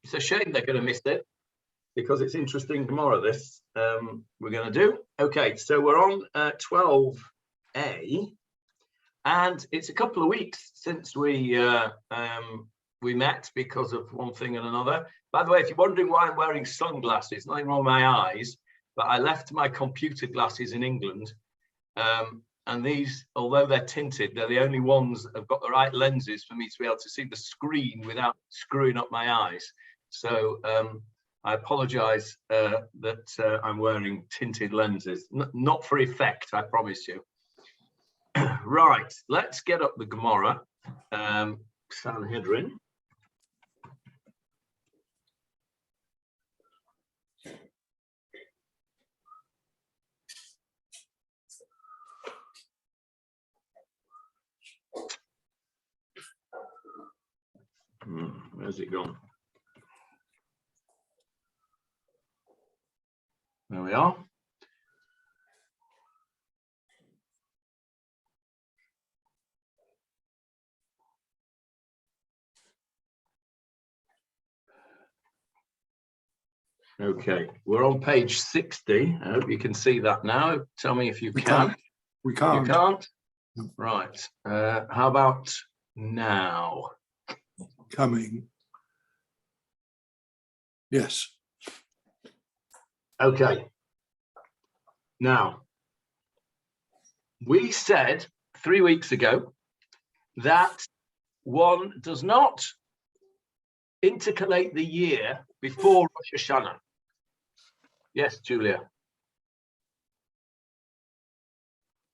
It's a shame they're going to miss it, because it's interesting Gemarah, this we're going to do. Okay, so we're on 12a, and it's a couple of weeks since we met because of one thing and another. By the way, if you're wondering why I'm wearing sunglasses, nothing wrong with my eyes, but I left my computer glasses in England, and these, although they're tinted, they're the only ones that have got the right lenses for me to be able to see the screen without screwing up my eyes. So I apologize that I'm wearing tinted lenses, not for effect, I promise you. Right, let's get up the Gemarah Sanhedrin. Where's it gone? There we are. Okay, we're on page 60. I hope you can see that now. Tell me if you can. We can't. You can't? Right. How about now? Coming. Yes. Okay. Now, we said 3 weeks ago that one does not intercalate the year before Rosh Hashanah. Yes, Julia.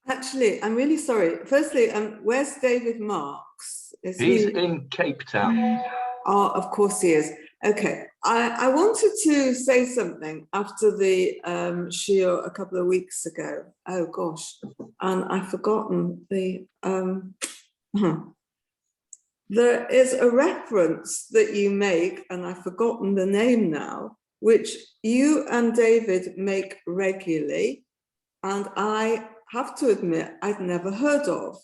Actually, I'm really sorry. Firstly, where's David Marks? He's in Cape Town. Oh, of course he is. Okay, I wanted to say something after the shiur a couple of weeks ago. Oh gosh, and I've forgotten the. There is a reference that you make, and I've forgotten the name now, which you and David make regularly, and I have to admit I'd never heard of.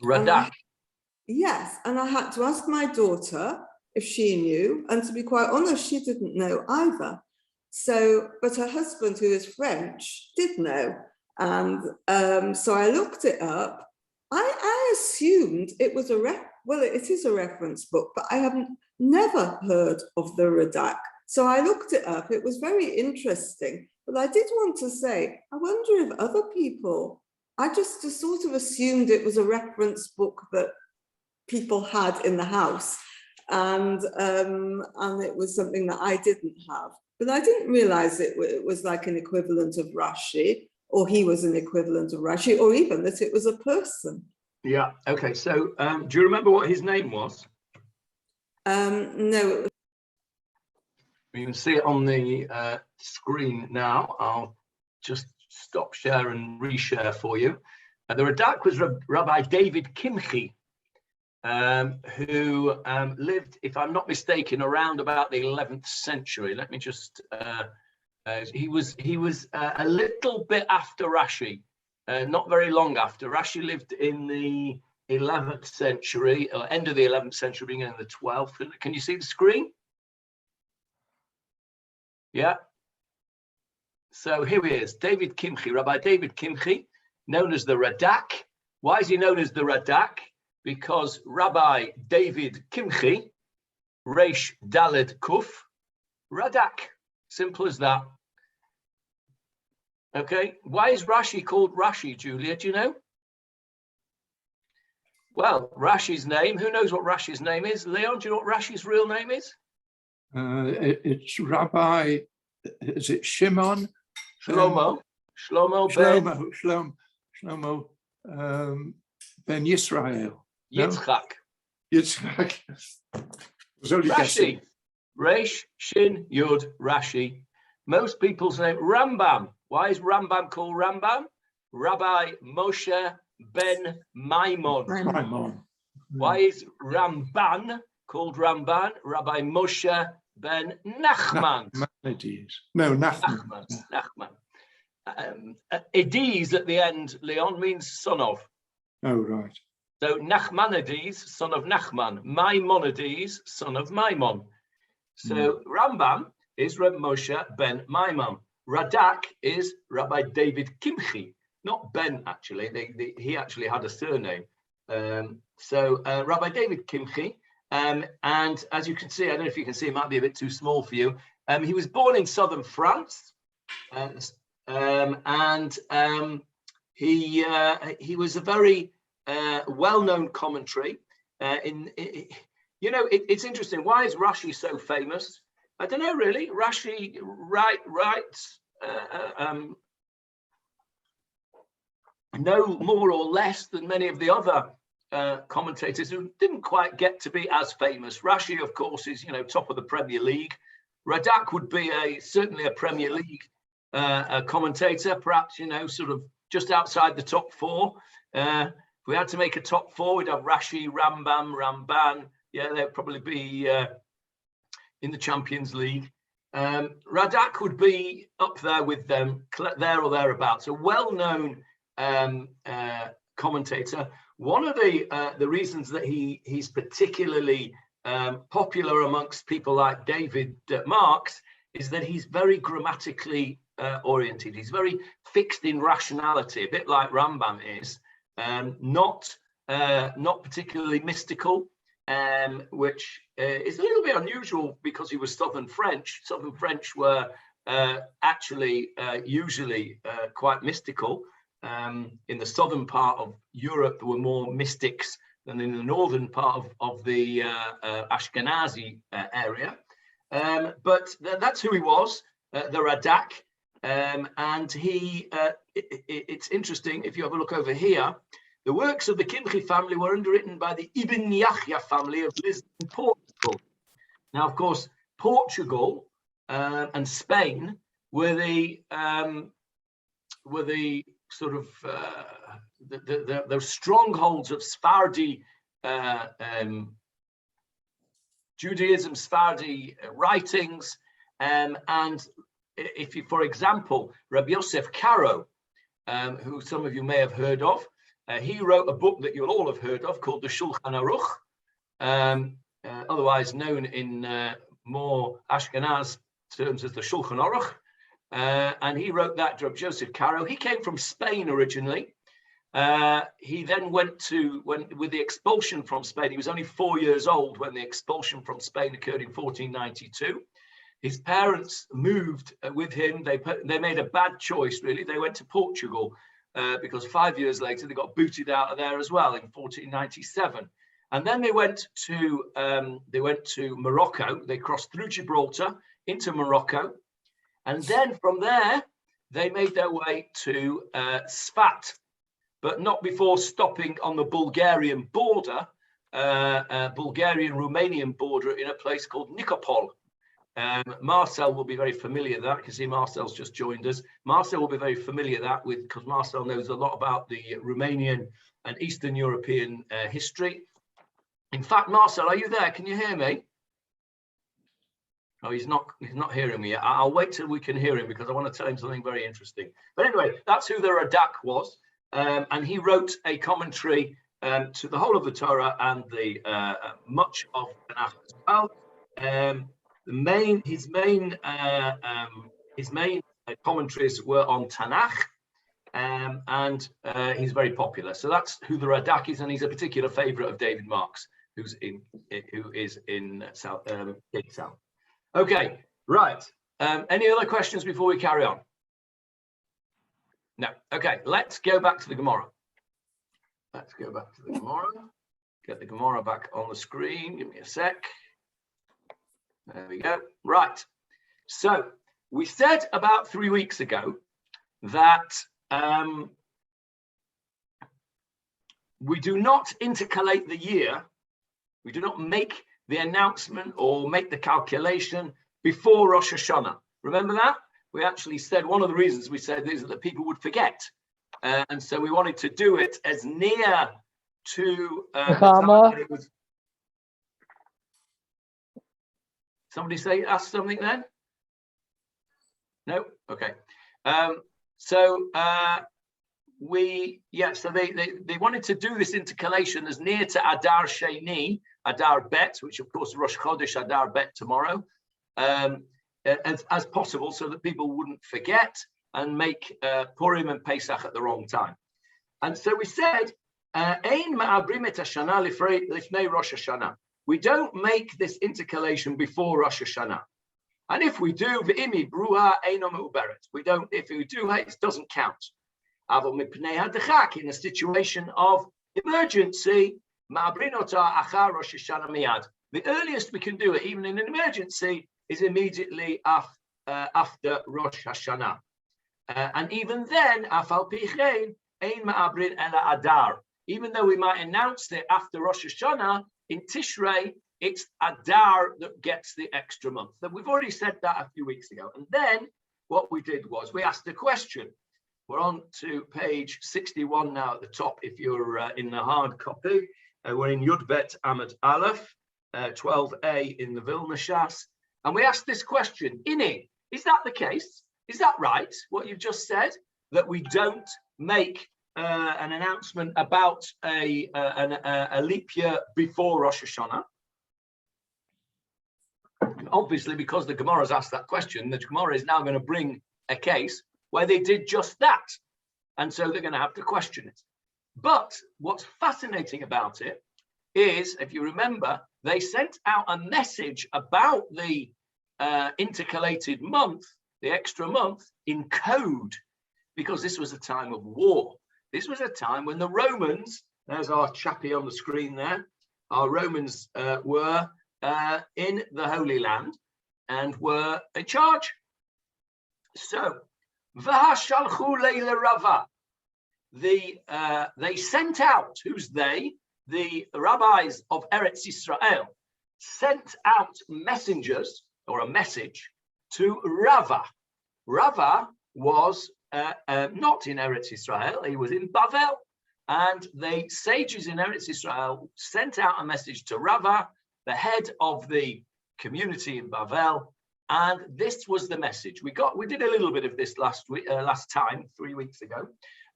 Radak. Yes, and I had to ask my daughter if she knew, and to be quite honest, she didn't know either. So, but her husband, who is French, did know, and so I looked it up. I assumed it was well, it is a reference book, but I haven't never heard of the Radak. So I looked it up. It was very interesting. But I did want to say, I wonder if other people, I just sort of assumed it was a reference book that people had in the house, and it was something that I didn't have. But I didn't realize it was like an equivalent of Rashi, or he was an equivalent of Rashi, or even that it was a person. Yeah, okay. So do you remember what his name was? No. You can see it on the screen now. I'll just stop share and reshare for you. The Radak was Rabbi David Kimchi, who lived, if I'm not mistaken, around about the 11th century. Let me just, he was a little bit after Rashi, not very long after. Rashi lived in the 11th century, or end of the 11th century, beginning of the 12th. Can you see the screen? Yeah. So here he is, David Kimchi, Rabbi David Kimchi, known as the Radak. Why is he known as the Radak? Because Rabbi David Kimchi, Reish Daled Kuf, Radak. Simple as that. Okay. Why is Rashi called Rashi, Julia? Do you know? Well, Rashi's name, who knows what Rashi's name is? Leon, do you know what Rashi's real name is? It's Rabbi, is it Shimon? Shlomo. Shlomo Ben Yisrael. Yitzchak. No? Yitzchak. Rashi. Reish, Shin, Yud, Rashi. Most people's name, Rambam. Why is Rambam called Rambam? Rabbi Moshe ben Maimon. Why is Ramban called Ramban? Rabbi Moshe ben Nachman. Nachman. Ediz at the end, Leon, means son of. Oh, right. So Nachmanides, son of Nachman, Maimonides, son of Maimon. So Rambam is Reb Moshe ben Maimon. Radak is Rabbi David Kimchi, not Ben actually. He actually had a surname. Rabbi David Kimchi, and as you can see, I don't know if you can see, it might be a bit too small for you. He was born in southern France, he was a very well-known commentary. It's interesting. Why is Rashi so famous? I don't know really. Rashi writes no more or less than many of the other commentators who didn't quite get to be as famous. Rashi, of course, is top of the Premier League. Radak would be certainly a Premier League commentator, perhaps sort of just outside the top four. If we had to make a top four, we'd have Rashi, Rambam, Ramban. Yeah, they'd probably be in the Champions League. Radak would be up there with them, there or thereabouts. A well-known commentator. One of the reasons that he's particularly popular amongst people like David Marks is that he's very grammatically oriented. He's very fixed in rationality, a bit like Rambam is, not particularly mystical, which is a little bit unusual because he was Southern French. Southern French were actually usually quite mystical. In the southern part of Europe, there were more mystics than in the northern part of the Ashkenazi area. But that's who he was, the Radak. And it's interesting, if you have a look over here, the works of the Kimchi family were underwritten by the Ibn Yahya family of Lisbon, Portugal. Now, of course, Portugal and Spain were the sort of the strongholds of Sephardi Judaism, Sephardi writings, and if you, for example, Rabbi Yosef Karo, who some of you may have heard of, he wrote a book that you'll all have heard of called the Shulchan Aruch, otherwise known in more Ashkenaz terms as the Shulchan Aruch. And he wrote that to Rabbi Joseph Caro. He came from Spain originally. He then went with the expulsion from Spain. He was only 4 years old when the expulsion from Spain occurred in 1492. His parents moved with him. They made a bad choice, really. They went to Portugal because 5 years later they got booted out of there as well in 1497. And then they went to Morocco. They crossed through Gibraltar into Morocco. And then from there, they made their way to Sfat, but not before stopping on the Bulgarian border, Bulgarian-Romanian border in a place called Nikopol. Marcel will be very familiar with that. You can see Marcel's just joined us. Marcel will be very familiar with that because Marcel knows a lot about the Romanian and Eastern European history. In fact, Marcel, are you there? Can you hear me? Oh, he's not hearing me yet. I'll wait till we can hear him because I want to tell him something very interesting. But anyway, that's who the Radak was. And he wrote a commentary to the whole of the Torah and the much of Tanakh as well. His main commentaries were on Tanakh, and he's very popular. So that's who the Radak is, and he's a particular favorite of David Marks, who is in South. Okay, right. Any other questions before we carry on? No. Okay, let's go back to the Gemarah. Let's go back to the Gemarah. Get the Gemarah back on the screen. Give me a sec. There we go. Right. So we said about 3 weeks ago that we do not intercalate the year. We do not make the announcement or make the calculation before Rosh Hashanah. Remember that? We actually said one of the reasons we said is that people would forget. And so we wanted to do it as near to the time that it was. Somebody ask something then? No? Okay. so they wanted to do this intercalation as near to Adar Sheni, Adar Bet, which of course Rosh Chodesh Adar Bet tomorrow, as possible, so that people wouldn't forget and make Purim and Pesach at the wrong time. And so we said, Ein ma'abrim et hashana lifnei Rosh Hashanah. We don't make this intercalation before Rosh Hashanah. And if we do, v'imi bruha eino me'uberet. We don't. If we do, it doesn't count. Avol mipnei hadachak, in a situation of emergency, ma'abrin ota achar Rosh Hashanah miyad. The earliest we can do it, even in an emergency, is immediately after Rosh Hashanah. And even then, afal pichein ein ma'abrin ela adar. Even though we might announce it after Rosh Hashanah, in Tishrei, it's Adar that gets the extra month. So we've already said that a few weeks ago. And then what we did was we asked a question. We're on to page 61 now at the top, if you're in the hard copy. We're in Yud Bet Amud Aleph, 12a in the Vilna Shas. And we asked this question, Inni, is that the case? Is that right, what you've just said? That we don't make an announcement about a leap year before Rosh Hashanah? And obviously, because the Gemarah has asked that question, the Gemarah is now going to bring a case where they did just that. And so they're going to have to question it. But what's fascinating about it is, if you remember, they sent out a message about the intercalated month, the extra month, in code, because this was a time of war. This was a time when the Romans, there's our chappie on the screen there, our Romans were in the Holy Land and were in charge. So, V'hashalchu leila Rava, they sent out, who's they? The rabbis of Eretz Yisrael sent out messengers, or a message, to Rava. Rava was not in Eretz Yisrael, he was in Bavel. And the sages in Eretz Yisrael sent out a message to Rava, the head of the community in Bavel, and this was the message. We did a little bit of this last time, 3 weeks ago,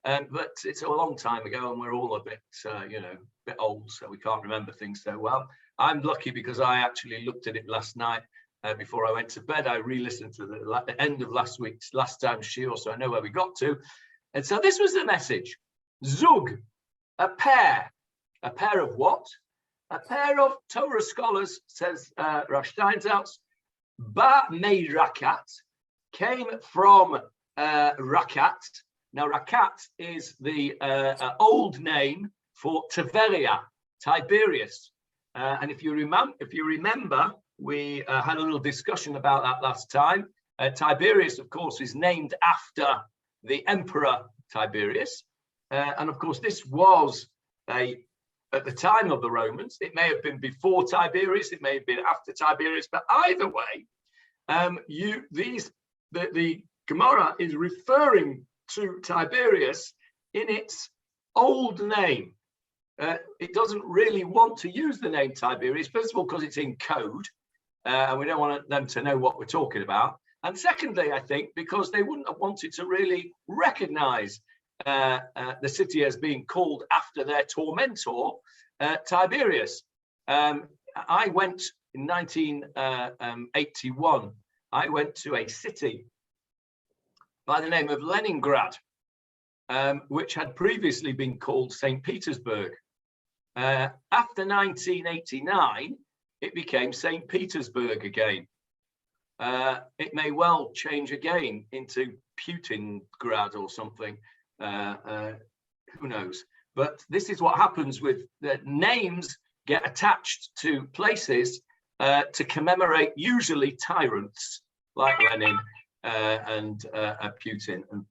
but it's a long time ago, and we're all a bit, bit old, so we can't remember things so well. I'm lucky because I actually looked at it last night before I went to bed. I re-listened to the end of last time's shiur, so I know where we got to. And so this was the message. Zug, a pair of what? A pair of Torah scholars, says Rav Steinsaltz, Ba Mei Rakat, came from Rakat. Now Rakat is the old name for Tiberius. And if you remember, we had a little discussion about that last time. Tiberius, of course, is named after the Emperor Tiberius. And of course, this was at the time of the Romans. It may have been before Tiberius, it may have been after Tiberius, but either way, the Gemarah is referring to Tiberius in its old name. It doesn't really want to use the name Tiberius, first of all, because it's in code, and we don't want them to know what we're talking about. And secondly, I think, because they wouldn't have wanted to really recognize the city as being called after their tormentor, Tiberius. I went in 1981, I went to a city by the name of Leningrad, which had previously been called St. Petersburg. After 1989, it became St. Petersburg again. It may well change again into Putingrad or something. Who knows? But this is what happens with the names get attached to places to commemorate usually tyrants like Lenin and Putin and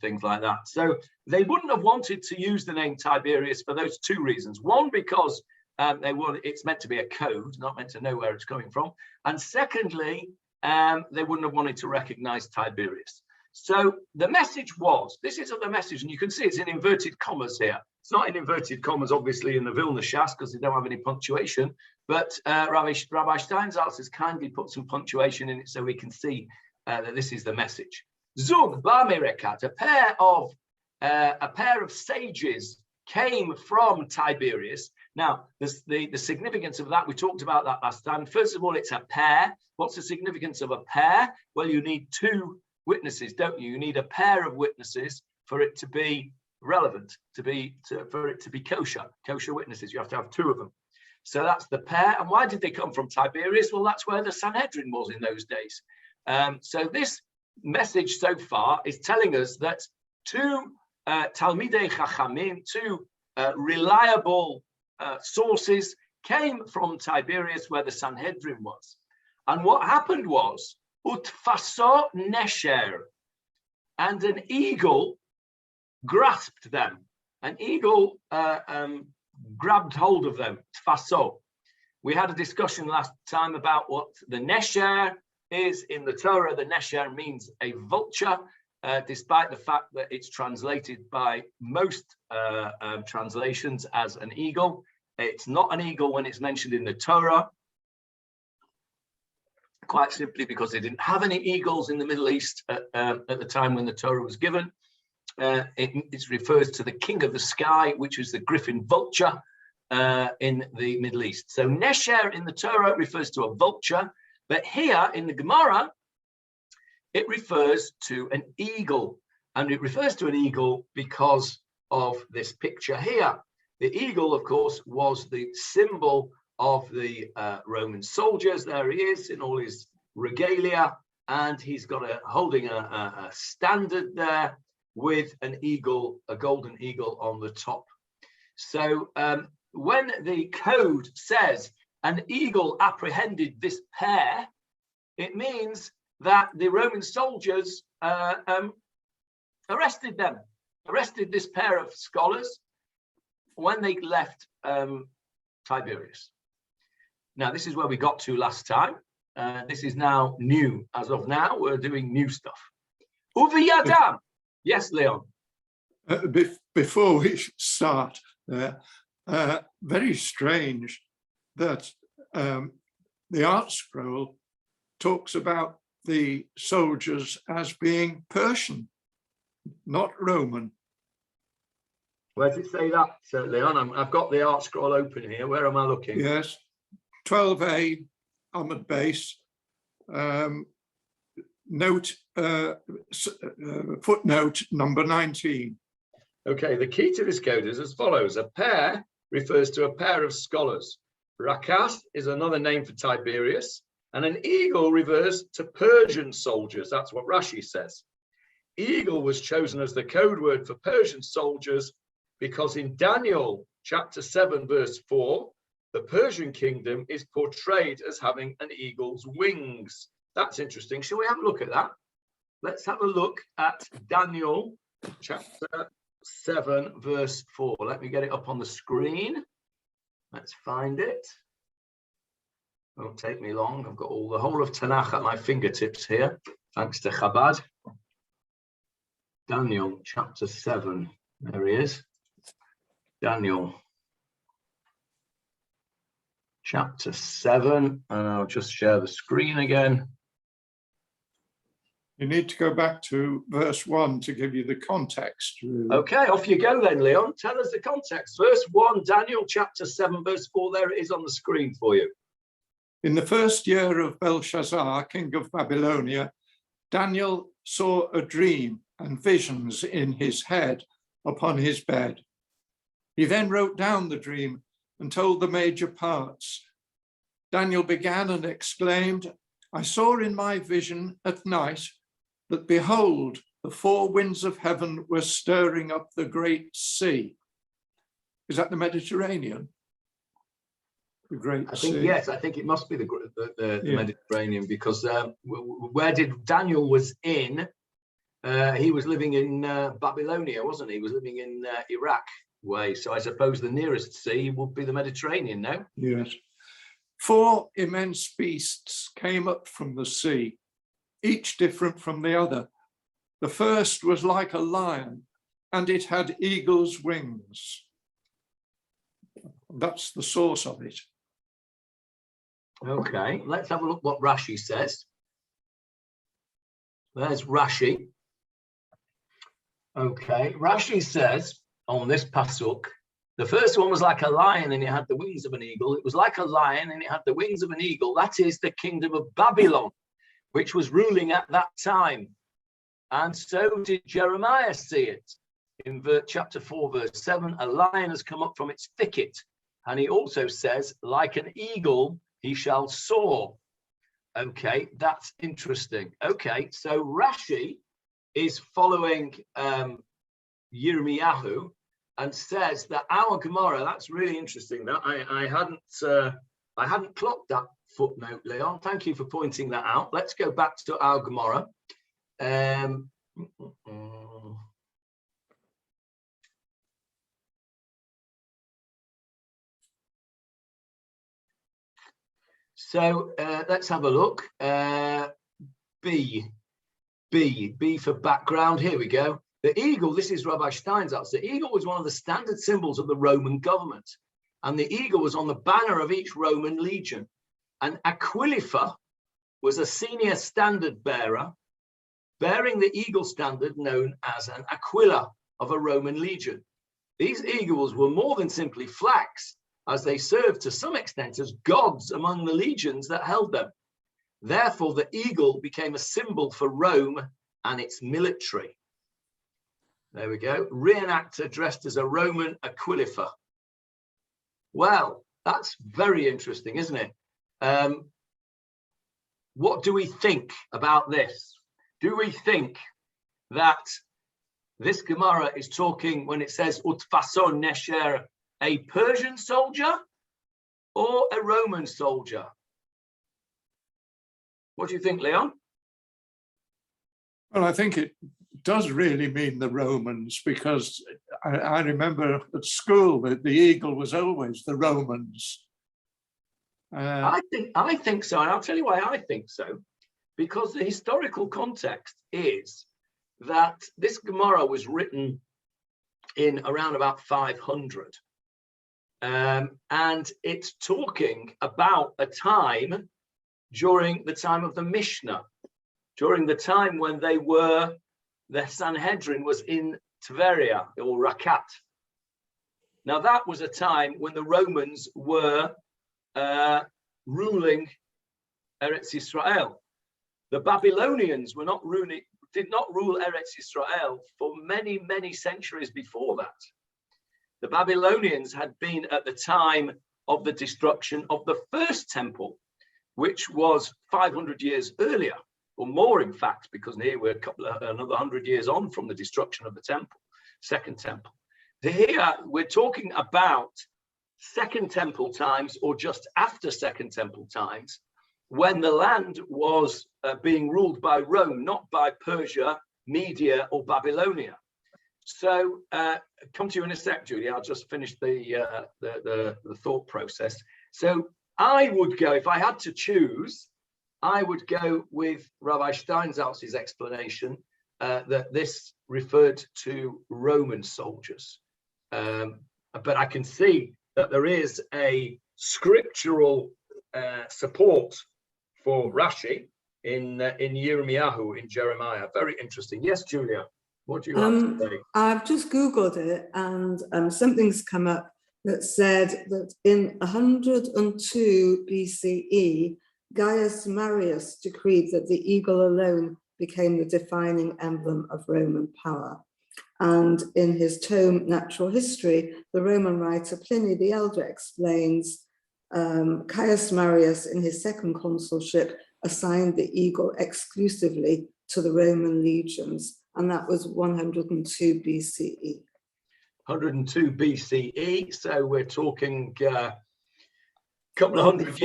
things like that. So they wouldn't have wanted to use the name Tiberius for those two reasons. One, because it's meant to be a code, not meant to know where it's coming from. And secondly, they wouldn't have wanted to recognize Tiberius. So the message was, this is the message, and you can see it's in inverted commas here. It's not in inverted commas, obviously, in the Vilna Shas, because they don't have any punctuation, but Rabbi Steinsaltz has kindly put some punctuation in it so we can see that this is the message. Zug ba merekat, a pair of a pair of sages came from Tiberias. Now, the significance of that, we talked about that last time. First of all, it's a pair. What's the significance of a pair? Well, you need two witnesses, don't you? You need a pair of witnesses for it to be relevant, for it to be kosher witnesses. You have to have two of them. So that's the pair. And why did they come from Tiberias? Well, that's where the Sanhedrin was in those days. So this message so far is telling us that two Talmidei Chachamim, two reliable sources came from Tiberias where the Sanhedrin was. And what happened was, Utfaso Nesher, and an eagle grasped them. An eagle grabbed hold of them, Tfaso. We had a discussion last time about what the Nesher is in the Torah. The Nesher means a vulture, despite the fact that it's translated by most translations as an eagle. It's not an eagle when it's mentioned in the Torah, quite simply because they didn't have any eagles in the Middle East at the time when the Torah was given. It refers to the king of the sky, which is the griffin vulture in the Middle East. So Nesher in the Torah refers to a vulture, but here in the Gemara, it refers to an eagle. And it refers to an eagle because of this picture here. The eagle, of course, was the symbol of the Roman soldiers. There he is in all his regalia, and he's got holding a standard there with an eagle, a golden eagle on the top. So when the code says an eagle apprehended this pair, it means that the Roman soldiers arrested this pair of scholars when they left Tiberias. Now, this is where we got to last time. This is now new. As of now, we're doing new stuff. Uviyadam. Yes, Leon. Before we start, very strange that the art scroll talks about the soldiers as being Persian, not Roman. Where does it say that, Leon? I've got the art scroll open here. Where am I looking? Yes, 12a, Ahmed base, footnote number 19. Okay, the key to this code is as follows. A pair refers to a pair of scholars. Rakas is another name for Tiberias, and an eagle refers to Persian soldiers. That's what Rashi says. Eagle was chosen as the code word for Persian soldiers because in Daniel chapter 7, verse 4, the Persian kingdom is portrayed as having an eagle's wings. That's interesting. Shall we have a look at that? Let's have a look at Daniel chapter 7, verse 4. Let me get it up on the screen. Let's find it. Won't take me long. I've got the whole of Tanakh at my fingertips here, thanks to Chabad. Daniel chapter 7. There he is. Daniel chapter 7. And I'll just share the screen again. You need to go back to verse 1 to give you the context. Really. Okay, off you go then, Leon. Tell us the context. Verse 1, Daniel chapter 7, verse 4. There it is on the screen for you. In the first year of Belshazzar, king of Babylonia, Daniel saw a dream and visions in his head upon his bed. He then wrote down the dream and told the major parts. Daniel began and exclaimed, I saw in my vision at night that, behold, the four winds of heaven were stirring up the great sea. Is that the Mediterranean? The great sea? Yes, I think it must be the Mediterranean, because where did Daniel was in, he was living in Babylonia, wasn't he? He was living in Iraq way. So I suppose the nearest sea would be the Mediterranean, no? Yes. Four immense beasts came up from the sea, each different from the other. The first was like a lion, and it had eagle's wings. That's the source of it. Okay, let's have a look what Rashi says. There's Rashi. Okay, Rashi says on this pasuk, the first one was like a lion and it had the wings of an eagle. It was like a lion and it had the wings of an eagle. That is the kingdom of Babylon, which was ruling at that time. And so did Jeremiah see it. In chapter 4, verse 7, a lion has come up from its thicket. And he also says, like an eagle, he shall soar. Okay, that's interesting. Okay, so Rashi is following Yirmiyahu and says that our Gemarah, that's really interesting. That I hadn't clocked that footnote, Leon. Thank you for pointing that out. Let's go back to our Gemarah. So let's have a look. B for background. Here we go. The eagle, this is Rabbi Steinsaltz. The eagle was one of the standard symbols of the Roman government. And the eagle was on the banner of each Roman legion. An aquilifer was a senior standard bearer, bearing the eagle standard known as an aquila of a Roman legion. These eagles were more than simply flags, as they served to some extent as gods among the legions that held them. Therefore, the eagle became a symbol for Rome and its military. There we go. Reenactor dressed as a Roman aquilifer. Well, that's very interesting, isn't it? What do we think about this? Do we think that this Gemarah is talking, when it says Utfason Nesher, a Persian soldier or a Roman soldier? What do you think, Leon? Well, I think it does really mean the Romans, because I remember at school that the eagle was always the Romans. I think so, and I'll tell you why I think so. Because the historical context is that this Gemarah was written in around about 500. And it's talking about a time during the time of the Mishnah, during the time when the Sanhedrin was in Tveria or Rakat. Now that was a time when the Romans were ruling Eretz Israel. The Babylonians did not rule Eretz Israel for many, many centuries before that. The Babylonians had been at the time of the destruction of the first temple, which was 500 years earlier, or more in fact, because here we're another 100 years on from the destruction of the temple, second temple. Here we're talking about second temple times, or just after second temple times, when the land was being ruled by Rome, not by Persia, Media, or Babylonia. So come to you in a sec, Julie. I'll just finish the thought process. So I would go, if I had to choose, I would go with Rabbi Steinsaltz's explanation that this referred to Roman soldiers. But I can see that there is a scriptural support for Rashi in Yirmiyahu, in Jeremiah. Very interesting. Yes, Julia, what do you have to say? I've just Googled it, and something's come up that said that in 102 BCE, Gaius Marius decreed that the eagle alone became the defining emblem of Roman power. And in his tome, Natural History, the Roman writer Pliny the Elder explains Caius Marius, in his second consulship, assigned the eagle exclusively to the Roman legions, and that was 102 BCE. 102 BCE, so we're talking a couple of hundred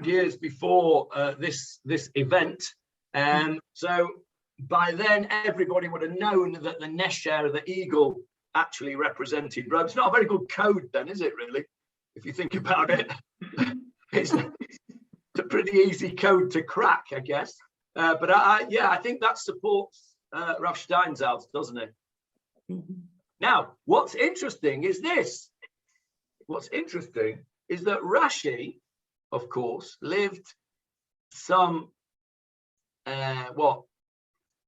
years before this event. So by then, everybody would have known that the Nesher, the eagle, actually represented Rome. It's not a very good code then, is it, really? If you think about it. It's a pretty easy code to crack, I guess. But I think that supports Rav Steinsaltz, doesn't it? Mm-hmm. Now, what's interesting is this. What's interesting is that Rashi, of course, lived some,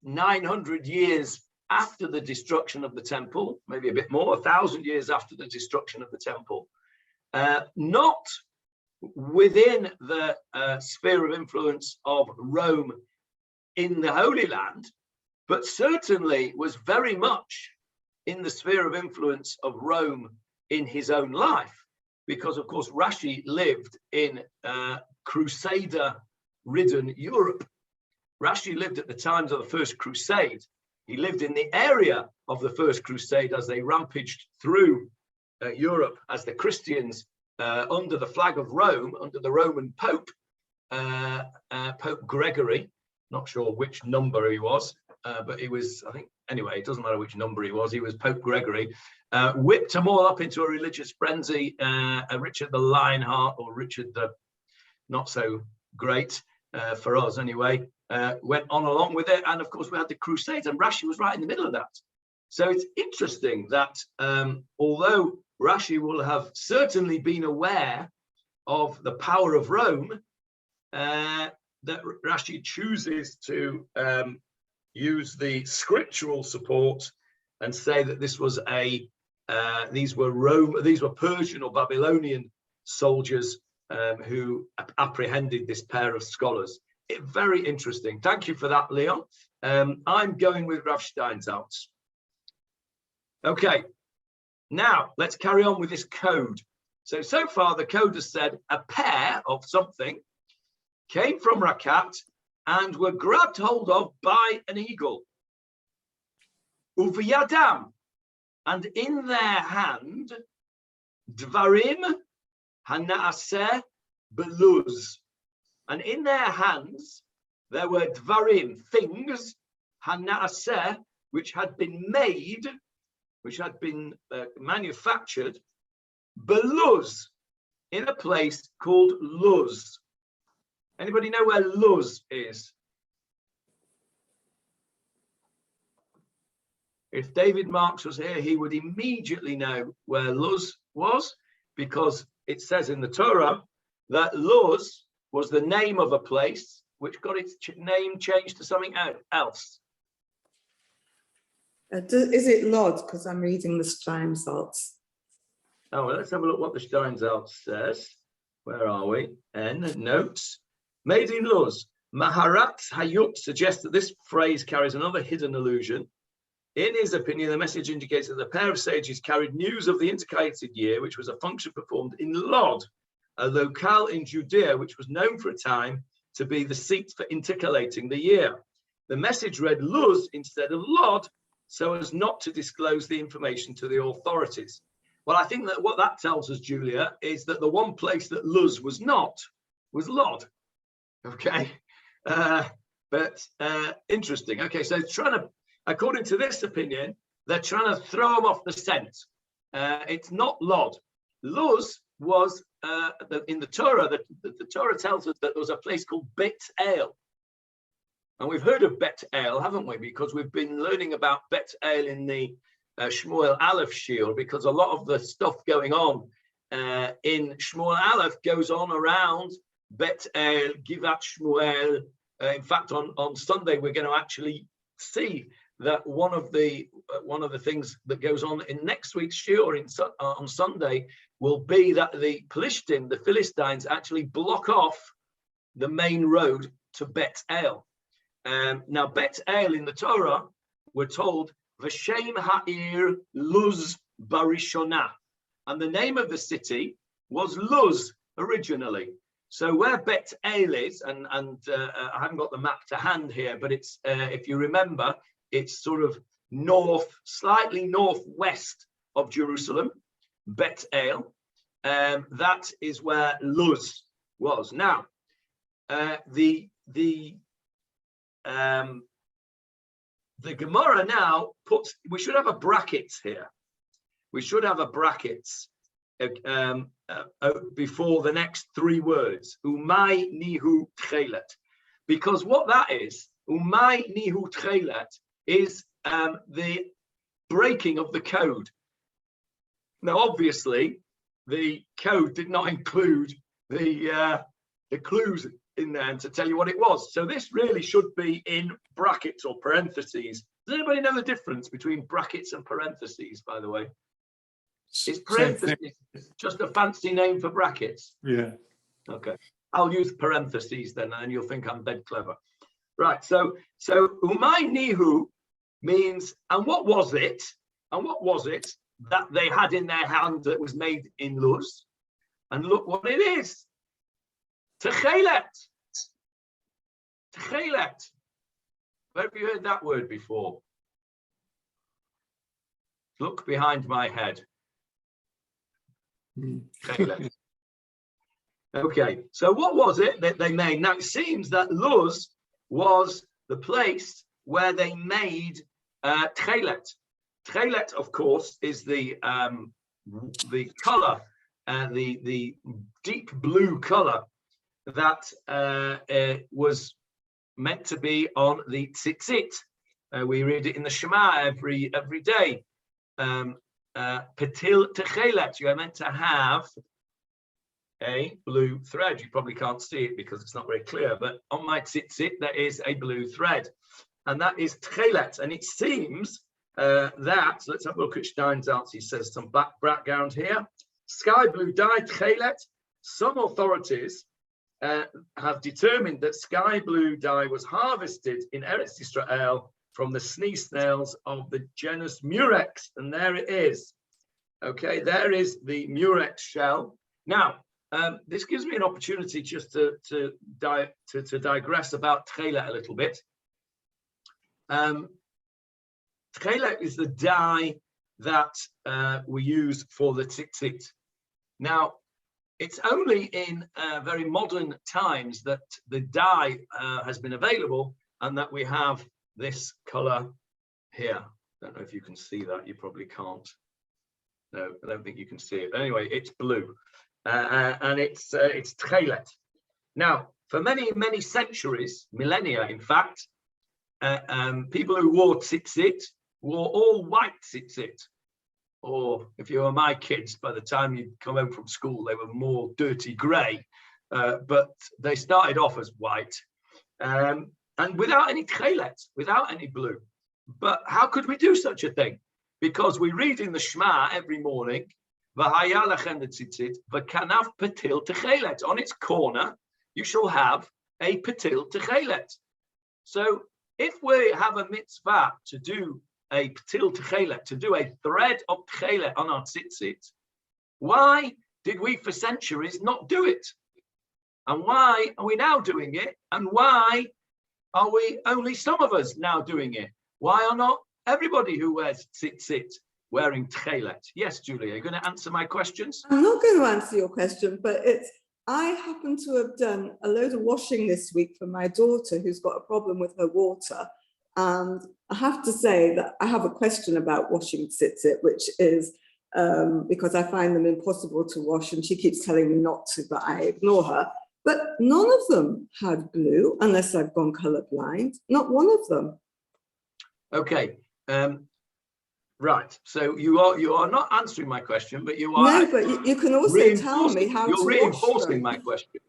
900 years after the destruction of the temple, maybe a bit more, 1,000 years after the destruction of the temple, not within the sphere of influence of Rome in the Holy Land, but certainly was very much in the sphere of influence of Rome in his own life, because of course Rashi lived in Crusader-ridden Europe. Rashi lived at the times of the First Crusade. He lived in the area of the First Crusade as they rampaged through Europe as the Christians, under the flag of Rome, under the Roman Pope, Pope Gregory, not sure which number he was, but he was, I think, anyway, it doesn't matter which number he was Pope Gregory, whipped them all up into a religious frenzy. Richard the Lionheart, or Richard the not so great for us anyway, went on along with it. And of course we had the Crusades, and Rashi was right in the middle of that. So it's interesting that although Rashi will have certainly been aware of the power of Rome, that Rashi chooses to use the scriptural support and say that this was these were Persian or Babylonian soldiers who apprehended this pair of scholars. Very interesting. Thank you for that, Leon. I'm going with Rav Steinsaltz. Okay, now let's carry on with this code. So far the code has said a pair of something came from Rakat and were grabbed hold of by an eagle. Uviyadam, and in their hand, Dvarim Hanaaseh Beluz. And in their hands, there were Dvarim, things, Hanaaseh, which had been made, which had been manufactured, Beluz, in a place called Luz. Anybody know where Luz is? If David Marks was here, he would immediately know where Luz was, because it says in the Torah that Luz was the name of a place which got its name changed to something else. Is it Lod? Because I'm reading the Steinsaltz. Oh, well, let's have a look what the Steinsaltz says. Where are we? N, notes. Made in Luz. Maharat Hayut suggests that this phrase carries another hidden allusion. In his opinion, the message indicates that the pair of sages carried news of the intercalated year, which was a function performed in Lod, a locale in Judea, which was known for a time to be the seat for intercalating the year. The message read Luz instead of Lod, so as not to disclose the information to the authorities. Well, I think that what that tells us, Julia, is that the one place that Luz was not was Lod. Okay, but interesting. Okay, so trying to, according to this opinion, they're trying to throw them off the scent. It's not Lod. Luz was in the Torah. The Torah tells us that there was a place called Bet El. And we've heard of Bet El, haven't we? Because we've been learning about Bet El in the Shmuel Aleph Shiur, because a lot of the stuff going on in Shmuel Aleph goes on around Bet El, Givat Shmuel. In fact, on Sunday, we're going to actually see that one of the things that goes on in next week's Shiur on Sunday will be that the Plishtim, the Philistines, actually block off the main road to Bet El. Now, Bet El in the Torah, we're told, V'shem ha'ir Luz barishona, and the name of the city was Luz originally. So where Bet El is, and I haven't got the map to hand here, but it's if you remember, it's sort of slightly northwest of Jerusalem, Bet El. That is where Luz was. Now, the Gemara now puts, we should have a brackets here. We should have a brackets before the next three words, Umay Nihu Techelet. Because what that is, Umay Nihu Techelet, is the breaking of the code. Now, obviously, the code did not include the clues in there to tell you what it was. So this really should be in brackets or parentheses. Does anybody know the difference between brackets and parentheses, by the way? Is Same thing. parentheses just a fancy name for brackets? Yeah. Okay, I'll use parentheses then, and you'll think I'm dead clever. Right, so umay nihu means, and what was it? And what was it that they had in their hand that was made in Luz? And look what it is. Techelet. Techelet. Have you heard that word before? Look behind my head. Techelet. Okay, so what was it that they made? Now it seems that Luz was the place where they made Techelet. Techelet, of course, is the color, the deep blue color that was meant to be on the tzitzit. We read it in the Shema every day. Patil Techelet, you are meant to have a blue thread. You probably can't see it because it's not very clear, but on my tzitzit there is a blue thread, and that is Techelet. And it seems that, let's have a look at Stein's answer. He says some background here. Sky blue dye Techelet. Some authorities have determined that sky blue dye was harvested in Eretz Israel from the snails of the genus Murex, and there it is. Okay, there is the Murex shell. Now, this gives me an opportunity just to digress about Techelet a little bit. Techelet is the dye that we use for the tzitzit. Now, it's only in very modern times that the dye has been available and that we have this color here. I don't know if you can see that. You probably can't. No, I don't think you can see it. Anyway, it's blue. And it's Techelet. Now, for many centuries, millennia, in fact, people who wore tzitzit wore all white tzitzit. Or if you were my kids, by the time you'd come home from school, they were more dirty grey. But they started off as white. And without any Techelet, without any blue. But how could we do such a thing? Because we read in the Shema every morning, V'haya lechem tzitzit, v'kanav patil techelet. On its corner, you shall have a patil techelet. So if we have a mitzvah to do a patil techelet, to do a thread of techelet on our tzitzit, why did we for centuries not do it? And why are we now doing it? And why are we only some of us now doing it? Why are not everybody who wears tzitzit wearing Techelet? Yes, Julia, are you going to answer my questions? I'm not going to answer your question, but I happen to have done a load of washing this week for my daughter who's got a problem with her water. And I have to say that I have a question about washing tzitzit, which is because I find them impossible to wash and she keeps telling me not to, but I ignore her. But none of them had blue, unless I've gone colorblind, not one of them. Okay. Right, so you are not answering my question, but you are. No, but you can also tell me how to wash them. You're reinforcing my question.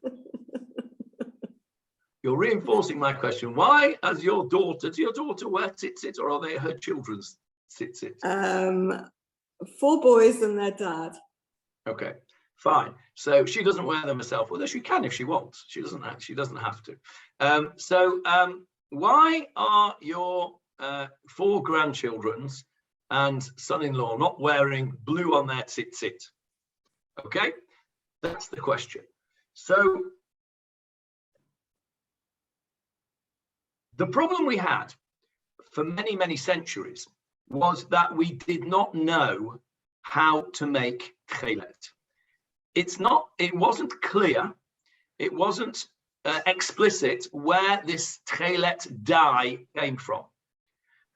You're reinforcing my question. Why, does your daughter wear tzitzit, or are they her children's tzitzit? 4 boys and their dad. Okay, fine. So she doesn't wear them herself. Well, she can if she wants. She doesn't have to. Why are your 4 grandchildren's and son-in-law not wearing blue on their tzitzit? Okay, that's the question. So the problem we had for many centuries was that we did not know how to make Techelet. It wasn't clear, it wasn't explicit where this Techelet dye came from.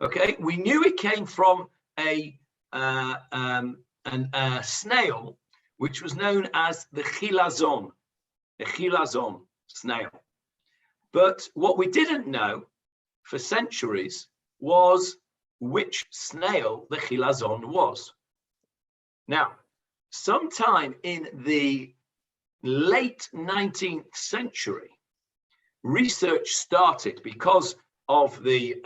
Okay, we knew it came from a snail, which was known as the chilazon snail. But what we didn't know for centuries was which snail the chilazon was. Now, sometime in the late 19th century, research started because of the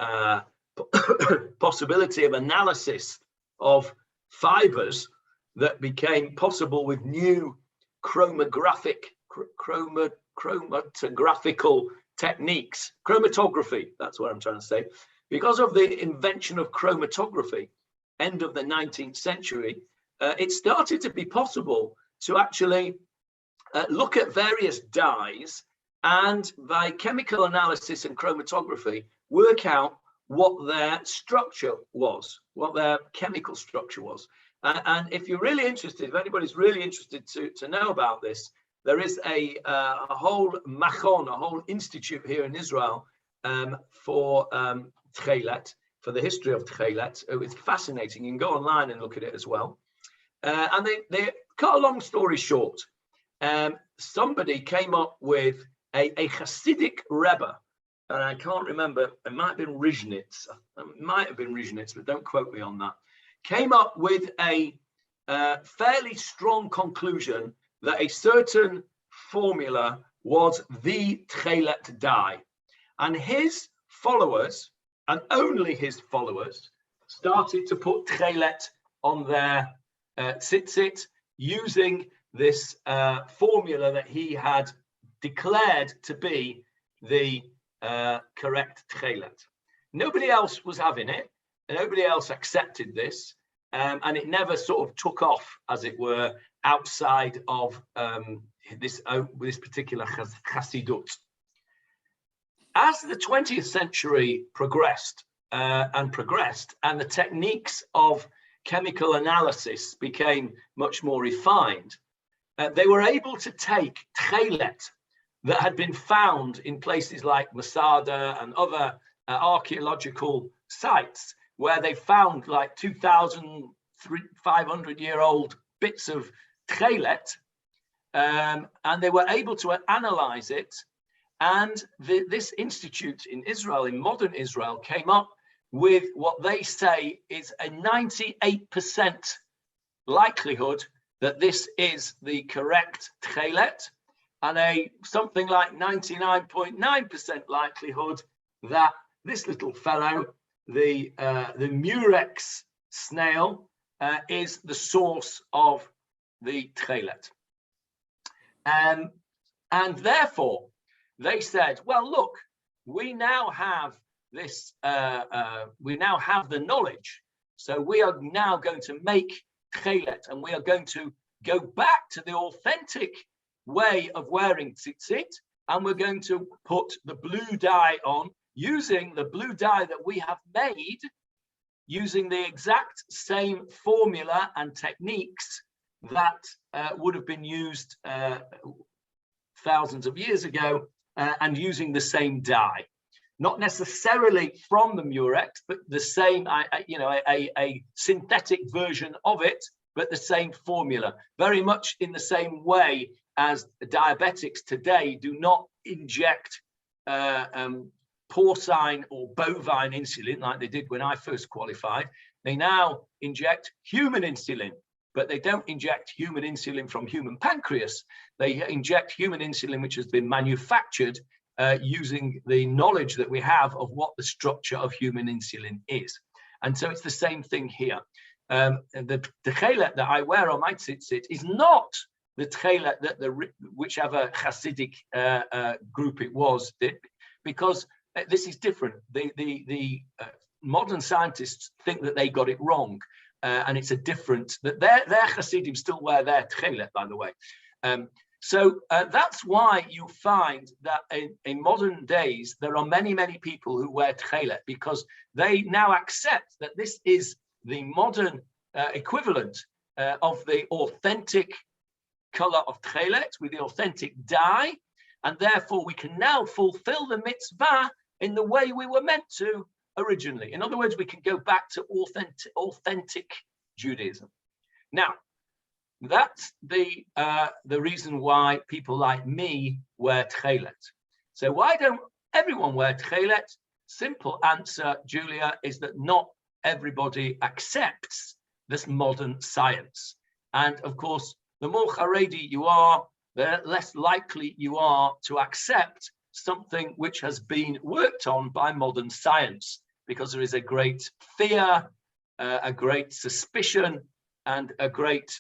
possibility of analysis of fibers that became possible with new chromatographical techniques, chromatography, that's what I'm trying to say. Because of the invention of chromatography, end of the 19th century, it started to be possible to actually look at various dyes and by chemical analysis and chromatography, work out what their structure was, what their chemical structure was. And if you're really interested, if anybody's really interested to know about this, there is a whole machon, a whole institute here in Israel for Techelet, for the history of Techelet. It's fascinating. You can go online and look at it as well. And they cut a long story short. Somebody came up with a Hasidic Rebbe, and I can't remember, it might have been Rizhnitz, but don't quote me on that, came up with a fairly strong conclusion that a certain formula was the Techelet dye. And his followers, and only his followers, started to put Techelet on their tzitzit using this formula that he had declared to be the correct Techelet. Nobody else was having it. Nobody else accepted this. And it never sort of took off, as it were, outside of this particular Chassidut. As the 20th century progressed, and the techniques of chemical analysis became much more refined, they were able to take Techelet that had been found in places like Masada and other archaeological sites, where they found like 2,500-year-old bits of Techelet, and they were able to analyze it. And this institute in Israel, in modern Israel, came up with what they say is a 98% likelihood that this is the correct Techelet, and a something like 99.9% likelihood that this little fellow, the Murex snail, is the source of the Techelet. And therefore, they said, well, look, we now have this, we now have the knowledge. So we are now going to make Techelet, and we are going to go back to the authentic way of wearing tzitzit, and we're going to put the blue dye on using the blue dye that we have made, using the exact same formula and techniques that would have been used thousands of years ago, and using the same dye, not necessarily from the murex, but the same, a synthetic version of it, but the same formula, very much in the same way as diabetics today do not inject porcine or bovine insulin like they did when I first qualified. They now inject human insulin, but they don't inject human insulin from human pancreas. They inject human insulin which has been manufactured using the knowledge that we have of what the structure of human insulin is. And so it's the same thing here. The Techelet that I wear on my tzitzit is not the Techelet that whichever Hasidic group it was did, because this is different. The modern scientists think that they got it wrong, and it's a different, that their Hasidim still wear their Techelet, by the way. So that's why you find that in modern days, there are many, many people who wear Techelet, because they now accept that this is the modern equivalent of the authentic color of Techelet with the authentic dye, and therefore we can now fulfill the mitzvah in the way we were meant to originally. In other words, we can go back to authentic Judaism. Now, that's the reason why people like me wear Techelet. So why don't everyone wear Techelet? Simple answer, Julia, is that not everybody accepts this modern science. And of course, the more Haredi you are, the less likely you are to accept something which has been worked on by modern science, because there is a great fear, a great suspicion, and a great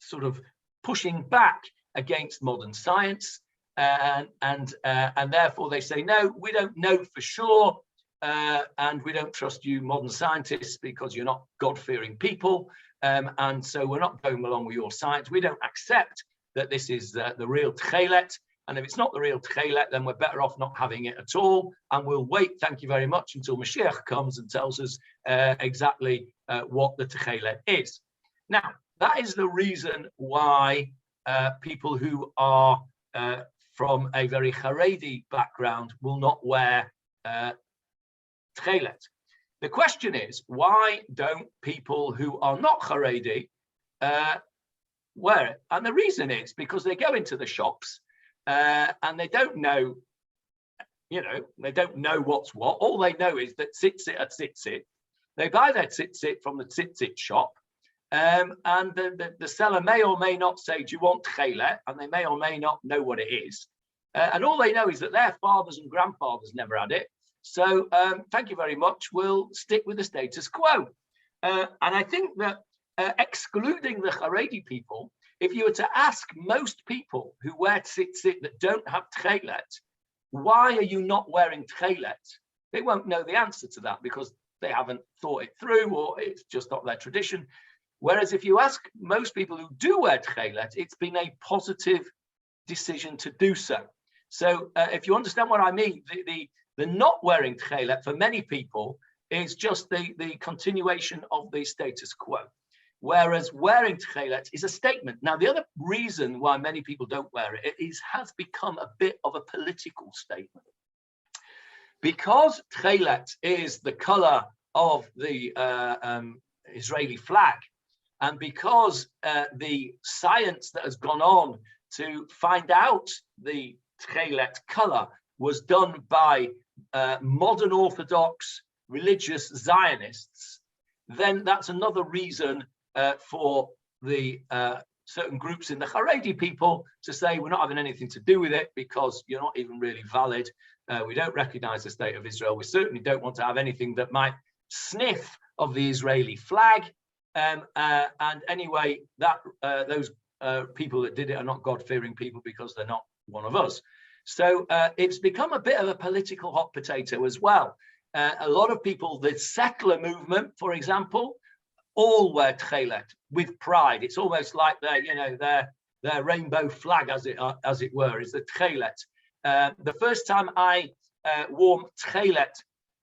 sort of pushing back against modern science. And therefore they say, no, we don't know for sure, and we don't trust you modern scientists because you're not God-fearing people, and so we're not going along with your science. We don't accept that this is the real Techelet, and if it's not the real Techelet, then we're better off not having it at all, and we'll wait, thank you very much, until Mashiach comes and tells us exactly what the Techelet is. Now, that is the reason why people who are from a very Haredi background will not wear Techelet. The question is, why don't people who are not Haredi wear it? And the reason is because they go into the shops and they don't know, they don't know what's what. All they know is that tzitzit are tzitzit. They buy their tzitzit from the tzitzit shop, and the seller may or may not say, do you want Techelet? And they may or may not know what it is. And all they know is that their fathers and grandfathers never had it. So thank you very much. We'll stick with the status quo. And I think that excluding the Haredi people, if you were to ask most people who wear tzitzit that don't have Techelet, why are you not wearing Techelet? They won't know the answer to that because they haven't thought it through, or it's just not their tradition. Whereas if you ask most people who do wear Techelet, it's been a positive decision to do so. So if you understand what I mean, the not wearing Techelet for many people is just the continuation of the status quo. Whereas wearing Techelet is a statement. Now, the other reason why many people don't wear it has become a bit of a political statement. Because Techelet is the color of the Israeli flag, and because the science that has gone on to find out the Techelet color was done by modern Orthodox religious Zionists, then that's another reason for the certain groups in the Haredi people to say we're not having anything to do with it because you're not even really valid. We don't recognize the state of Israel. We certainly don't want to have anything that might sniff of the Israeli flag. And anyway, that those people that did it are not God-fearing people because they're not one of us. So it's become a bit of a political hot potato as well. A lot of people, the settler movement, for example, all wear Techelet with pride. It's almost like their rainbow flag, as it were, is the Techelet. The first time I wore Techelet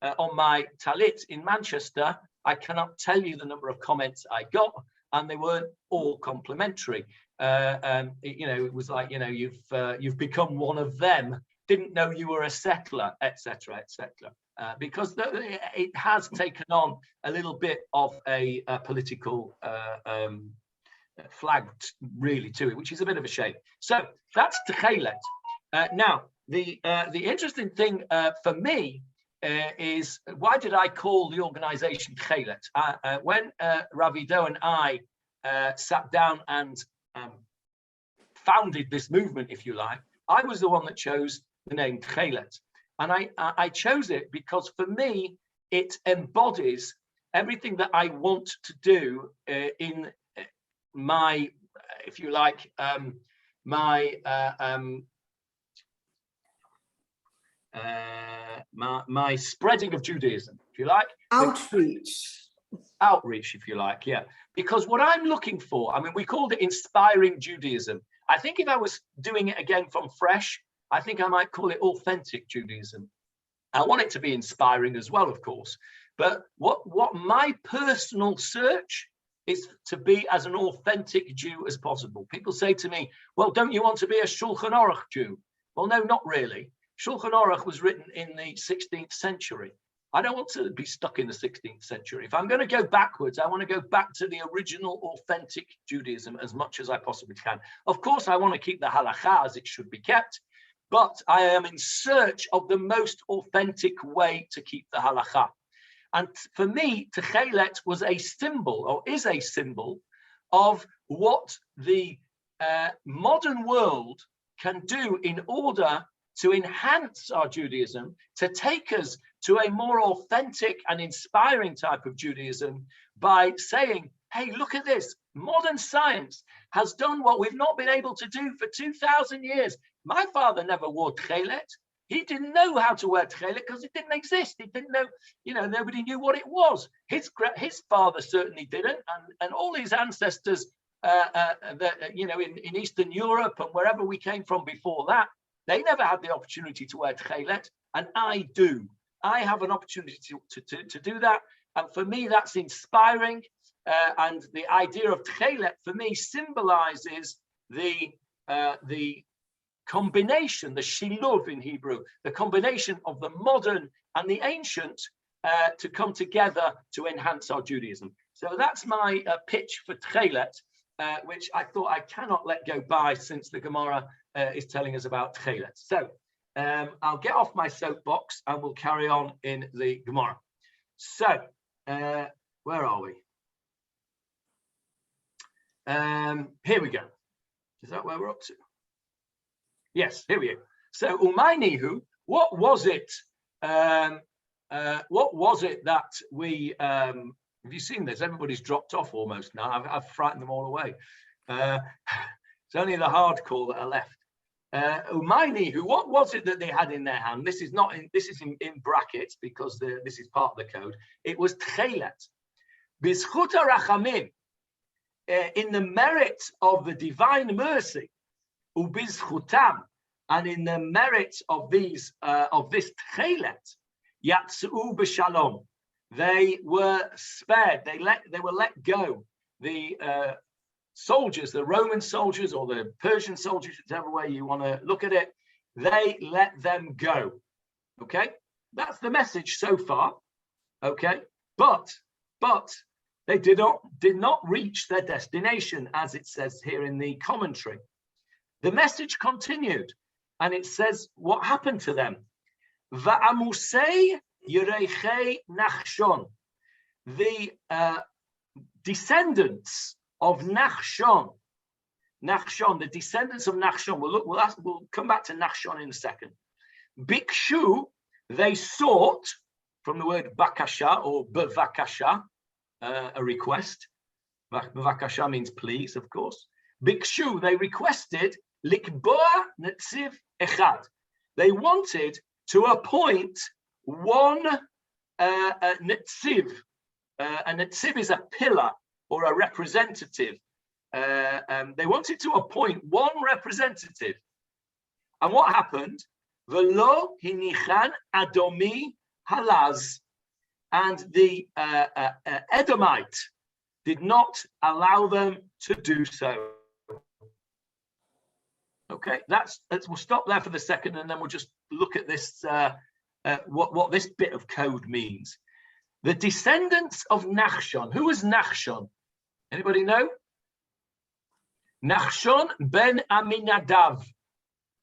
on my talit in Manchester, I cannot tell you the number of comments I got, and they weren't all complimentary. It was like, you've become one of them, didn't know you were a settler, etc., etc. Because it has taken on a little bit of a political flag really to it, which is a bit of a shame. So that's Techelet. Now, the interesting thing for me is, why did I call the organization Techelet? When Ravido and I sat down and founded this movement, if you like, I was the one that chose the name Techelet. And I chose it because for me, it embodies everything that I want to do in my, if you like, my spreading of Judaism, if you like. Outreach, if you like, yeah. Because what I'm looking for, I mean, we called it inspiring Judaism. I think if I was doing it again from fresh, I think I might call it authentic Judaism. I want it to be inspiring as well, of course. But what my personal search is to be as an authentic Jew as possible. People say to me, well, don't you want to be a Shulchan Aruch Jew? Well, no, not really. Shulchan Aruch was written in the 16th century. I don't want to be stuck in the 16th century. If I'm going to go backwards, I want to go back to the original authentic Judaism as much as I possibly can. Of course, I want to keep the halakha as it should be kept, but I am in search of the most authentic way to keep the halakha. And for me, Techelet was a symbol, or is a symbol, of what the modern world can do in order to enhance our Judaism, to take us to a more authentic and inspiring type of Judaism by saying, hey, look at this. Modern science has done what we've not been able to do for 2,000 years. My father never wore Techelet. He didn't know how to wear Techelet because it didn't exist. He didn't know, nobody knew what it was. His father certainly didn't. And all his ancestors, in Eastern Europe and wherever we came from before that, they never had the opportunity to wear Techelet. And I do. I have an opportunity to do that. And for me, that's inspiring. And the idea of Techelet for me symbolizes the combination, the shiluv in Hebrew, the combination of the modern and the ancient to come together to enhance our Judaism. So that's my pitch for Techelet, which I thought I cannot let go by since the Gemara is telling us about Techelet. So I'll get off my soapbox and we'll carry on in the Gemara. So where are we? Here we go. Is that where we're up to? Yes, here we go. So Umaynihu, what was it? What was it that we? Have you seen this? Everybody's dropped off almost now. I've frightened them all away. It's only the hardcore that are left. Umaynihu, what was it that they had in their hand? This is not in. This is in brackets because this is part of the code. It was Techelet. Bizchut harachamim. In the merit of the divine mercy, ubizchutam, and in the merit of these of this Techelet, yatsu b'shalom, they were spared. They were let go. The soldiers, the Roman soldiers or the Persian soldiers, whichever way you want to look at it, they let them go. Okay, that's the message so far. Okay, but they did not reach their destination, as it says here in the commentary. The message continued, and it says what happened to them. Va'amusei yerechei Nachshon, the descendants of Nachshon, the descendants of Nachshon. We'll come back to Nachshon in a second. Bikshu, they sought, from the word bakasha or bevakasha, a request. Bevakasha means please, of course. Bikshu, they requested likboa netziv echad. They wanted to appoint one netziv. A netziv is a pillar or a representative. They wanted to appoint one representative. And what happened? Velo hinichan adomi halaz. And the Edomite did not allow them to do so. Okay, we'll stop there for the second, and then we'll just look at this, what this bit of code means. The descendants of Nachshon. Who was Nachshon? Anybody know? Nachshon ben Aminadav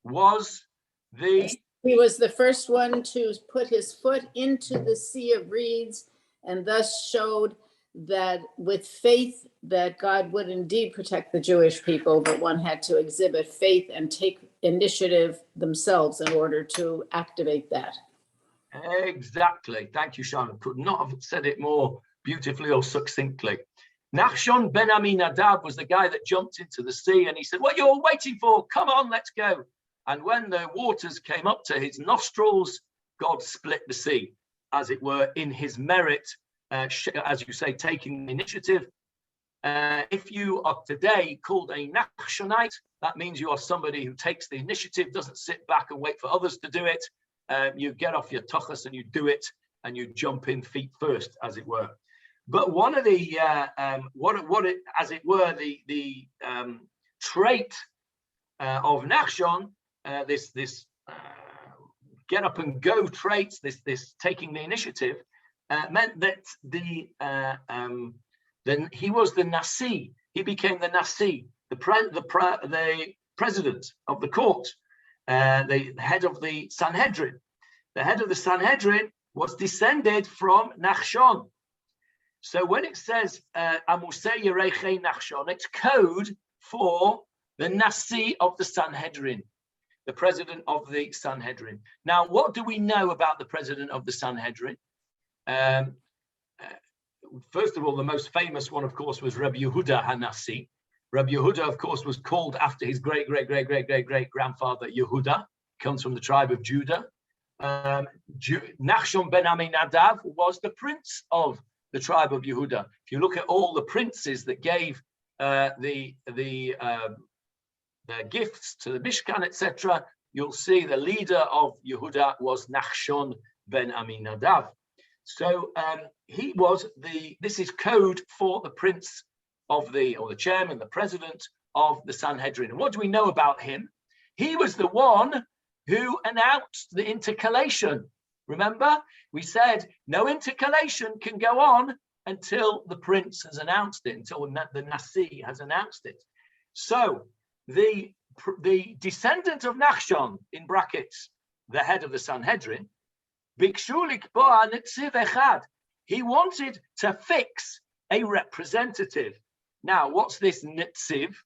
was the... He was the first one to put his foot into the sea of reeds, and thus showed that with faith that God would indeed protect the Jewish people, but one had to exhibit faith and take initiative themselves in order to activate that. Exactly. Thank you, Shannon. Could not have said it more beautifully or succinctly. Nachshon ben Aminadab was the guy that jumped into the sea, and he said, "What you're waiting for? Come on, let's go." And when the waters came up to his nostrils, God split the sea, as it were, in his merit, as you say, taking the initiative. If you are today called a Nachshonite, that means you are somebody who takes the initiative, doesn't sit back and wait for others to do it. You get off your tuchus and you do it, and you jump in feet first, as it were. But one of the, the trait of Nachshon, this get up and go traits, this taking the initiative, meant that then he was the Nasi. He became the Nasi, the president of the court, the head of the Sanhedrin. The head of the Sanhedrin was descended from Nachshon. So when it says Amusei Yerechei Nachshon, it's code for the Nasi of the Sanhedrin. the president of the Sanhedrin. Now, what do we know about the president of the Sanhedrin? First of all, the most famous one, of course, was Rabbi Yehuda Hanassi. Rabbi Yehuda, of course, was called after his great-great-great-great-great-grandfather Yehuda, comes from the tribe of Judah. Nachshon ben Aminadav was the prince of the tribe of Yehuda. If you look at all the princes that gave the gifts to the Mishkan, etc., you'll see the leader of Yehuda was Nachshon ben Aminadav. So he was this is code for the prince of or the chairman, the president of the Sanhedrin. And what do we know about him? He was the one who announced the intercalation. Remember, we said no intercalation can go on until the prince has announced it, until the Nasi has announced it. So the descendant of Nachshon, in brackets, the head of the Sanhedrin, he wanted to fix a representative. Now, what's this netziv?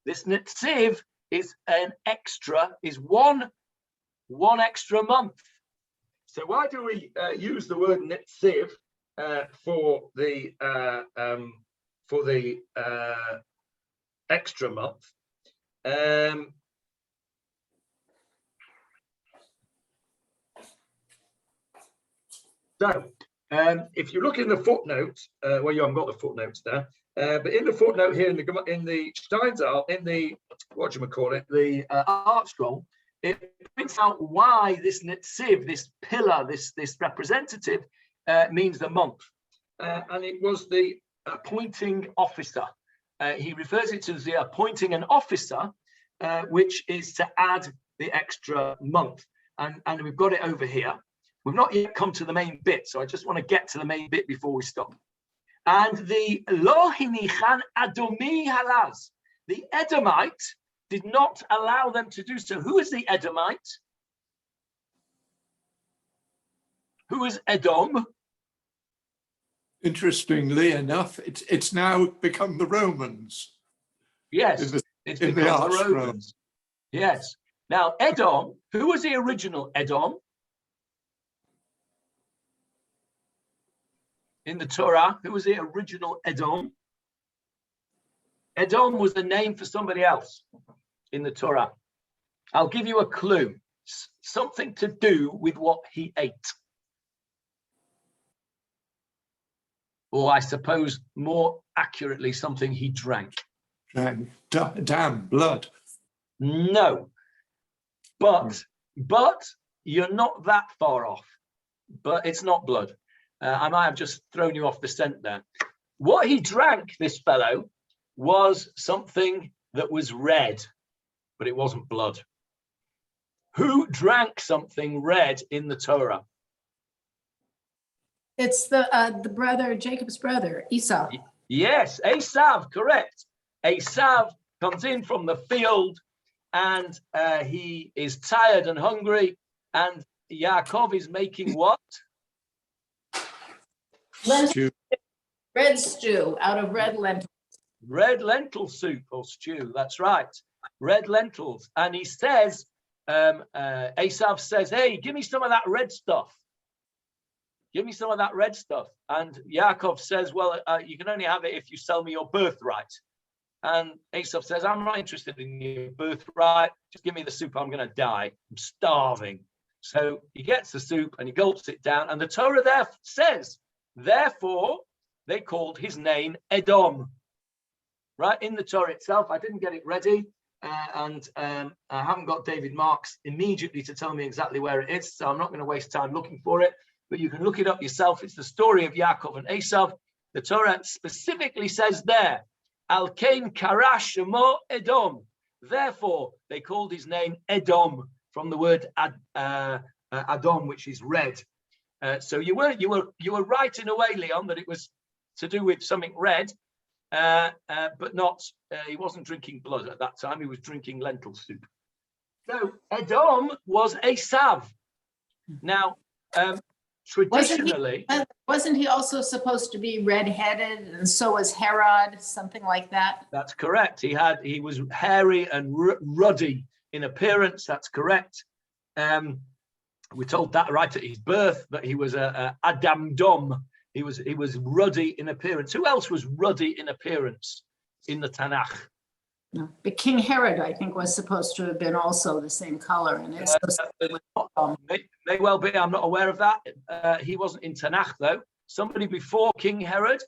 This netziv is one extra month. So why do we use the word netziv for the extra month? So if you look in the footnotes, well, you haven't got the footnotes there, but in the footnote here in the Steinzal, in the the art scroll, it points out why this netziv, this pillar, this representative, means the month, and it was the appointing officer. He refers it to as the appointing an officer, which is to add the extra month, and we've got it over here. We've not yet come to the main bit, so I just want to get to the main bit before we stop. And the Lo Hinichan Adomi Halaz, the Edomite, did not allow them to do so. Who is the Edomite? Who is Edom? Interestingly enough, it's now become the Romans. Yes, it's become the Romans. Yes. Now, Edom, who was the original Edom? In the Torah, who was the original Edom? Edom was the name for somebody else in the Torah. I'll give you a clue. Something to do with what he ate. Or I suppose more accurately, something he drank. Damn, blood. No. But you're not that far off. But it's not blood. I might have just thrown you off the scent there. What he drank, this fellow, was something that was red, but it wasn't blood. Who drank something red in the Torah? It's the brother, Jacob's brother, Esau. Yes, Esav, correct. Esav comes in from the field, and he is tired and hungry, and Yaakov is making what? Stew. Red stew out of red lentils. Red lentil soup or stew, that's right. Red lentils. And he says, Esav says, hey, give me some of that red stuff. Give me some of that red stuff. And Yaakov says, well, you can only have it if you sell me your birthright. And Esav says, I'm not interested in your birthright. Just give me the soup. I'm going to die. I'm starving. So he gets the soup and he gulps it down. And the Torah there says, therefore, they called his name Edom. Right in the Torah itself. I didn't get it ready. And I haven't got David Marks immediately to tell me exactly where it is. So I'm not going to waste time looking for it. But you can look it up yourself. It's the story of Yaakov and Esav. The Torah specifically says there, Al-Kain Karash Shemo Edom. Therefore, they called his name Edom from the word Adom, which is red. So you were right in a way, Leon, that it was to do with something red, but not. He wasn't drinking blood at that time. He was drinking lentil soup. So Edom was Esav. Now, traditionally, wasn't he also supposed to be red-headed, and so was Herod, something like that? That's correct. He was hairy and ruddy, in appearance. That's correct. We're told that right at his birth, that he was a Adam Dom. He was ruddy in appearance. Who else was ruddy in appearance in the Tanakh? No. But King Herod, I think, was supposed to have been also the same color. And it's may well be. I'm not aware of that. He wasn't in Tanakh, though. Somebody before King Herod,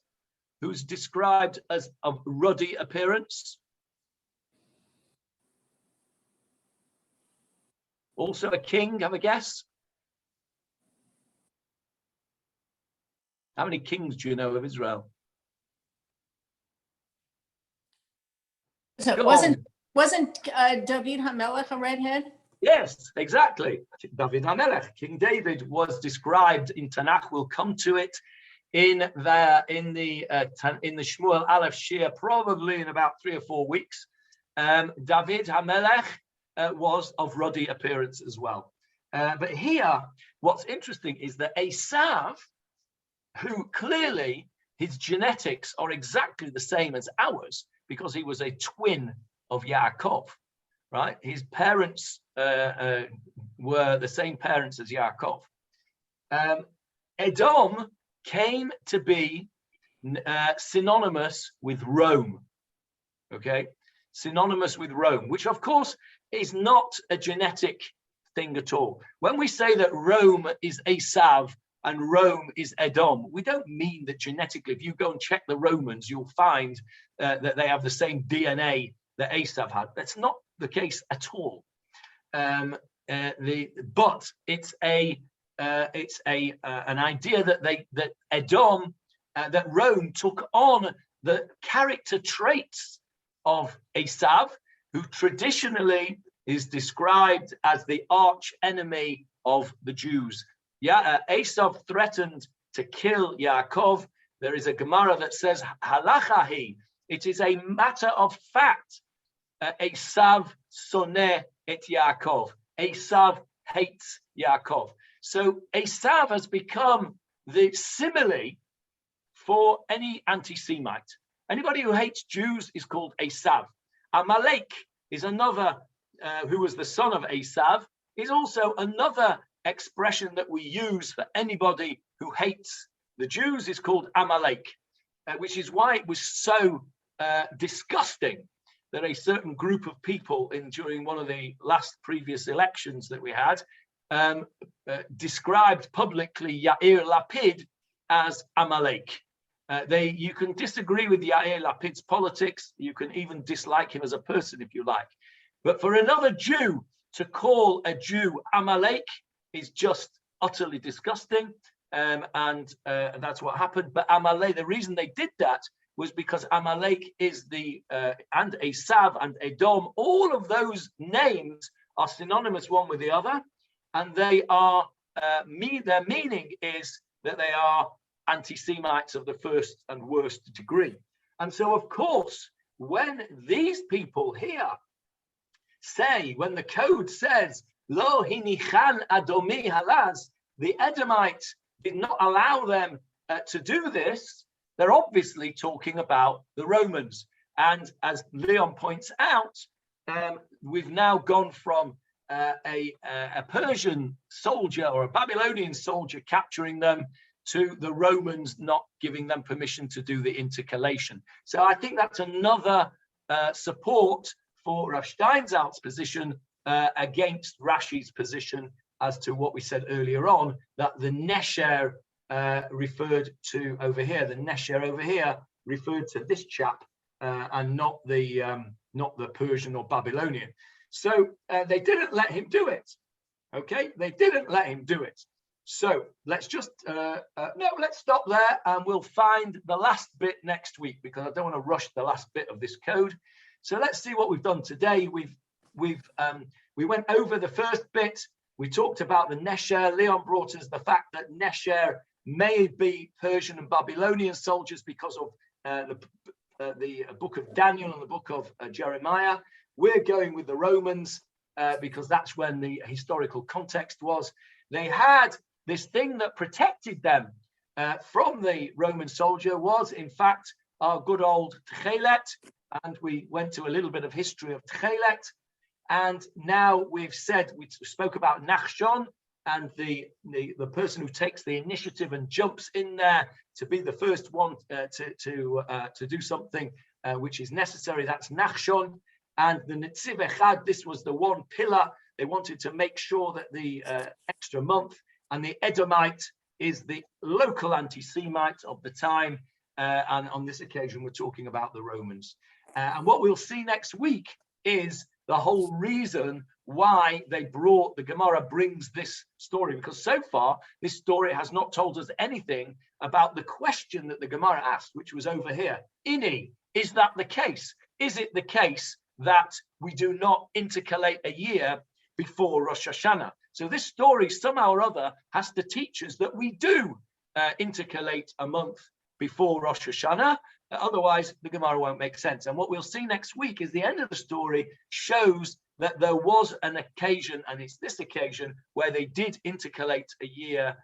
who's described as of ruddy appearance. Also a king, have a guess? How many kings do you know of Israel? So wasn't David HaMelech a redhead? Yes, exactly. David HaMelech, King David, was described in Tanakh. We'll come to it in the Shmuel Aleph Shir, probably in about 3 or 4 weeks. David HaMelech was of ruddy appearance as well. But here, what's interesting is that Esav, who clearly his genetics are exactly the same as ours, because he was a twin of Yaakov, right? His parents were the same parents as Yaakov. Edom came to be synonymous with Rome, okay? Synonymous with Rome, which of course is not a genetic thing at all. When we say that Rome is Esav and Rome is Edom, we don't mean that genetically. If you go and check the Romans, you'll find that they have the same DNA that Esav had. That's not the case at all. But it's an idea that Edom, that Rome took on the character traits of Esav, who traditionally is described as the arch enemy of the Jews. Esav threatened to kill Yaakov. There is a Gemarah that says, halachahi, it is a matter of fact. Esav soneh et Yaakov. Esav hates Yaakov. So Esav has become the simile for any anti-Semite. Anybody who hates Jews is called Esav. Amalek is another, who was the son of Esav, is also another expression that we use for anybody who hates the Jews, is called Amalek, which is why it was so disgusting that a certain group of people during one of the last previous elections that we had described publicly Yair Lapid as Amalek. You can disagree with Yair Lapid's politics, you can even dislike him as a person if you like, but for another Jew to call a Jew Amalek is just utterly disgusting, and that's what happened. But Amalek, the reason they did that was because Amalek is and Esav and Edom, all of those names are synonymous one with the other, and they are their meaning is that they are anti-Semites of the first and worst degree. And so, of course, when these people here say, when the code says, Lo hinichan adomi halaz, the Edomites did not allow them to do this, they're obviously talking about the Romans. And as Leon points out, we've now gone from a Persian soldier or a Babylonian soldier capturing them to the Romans not giving them permission to do the intercalation. So I think that's another support for Rav Steinsaltz's position against Rashi's position as to what we said earlier on, that the Nesher referred to over here, the Nesher over here referred to this chap and not the Persian or Babylonian. So they didn't let him do it. Okay, they didn't let him do it. So let's just let's stop there, and we'll find the last bit next week, because I don't want to rush the last bit of this code. So let's see what we've done today. We went over the first bit. We talked about the Nesher. Leon brought us the fact that Nesher may be Persian and Babylonian soldiers because of the book of Daniel and the book of Jeremiah. We're going with the Romans because that's when the historical context was. They had this thing that protected them from the Roman soldier was, in fact, our good old Techelet. And we went to a little bit of history of Techelet. And now we spoke about Nachshon and the person who takes the initiative and jumps in there to be the first one to do something which is necessary. That's Nachshon. And the Netziv Echad, this was the one pillar. They wanted to make sure that the extra month, and the Edomite is the local anti-Semite of the time. And on this occasion, we're talking about the Romans. And what we'll see next week is the whole reason why the Gemarah brings this story, because so far this story has not told us anything about the question that the Gemarah asked, which was over here. Ini, is that the case? Is it the case that we do not intercalate a year before Rosh Hashanah? So this story somehow or other has to teach us that we do intercalate a month before Rosh Hashanah. Otherwise, the Gemarah won't make sense. And what we'll see next week is the end of the story shows that there was an occasion, and it's this occasion, where they did intercalate a year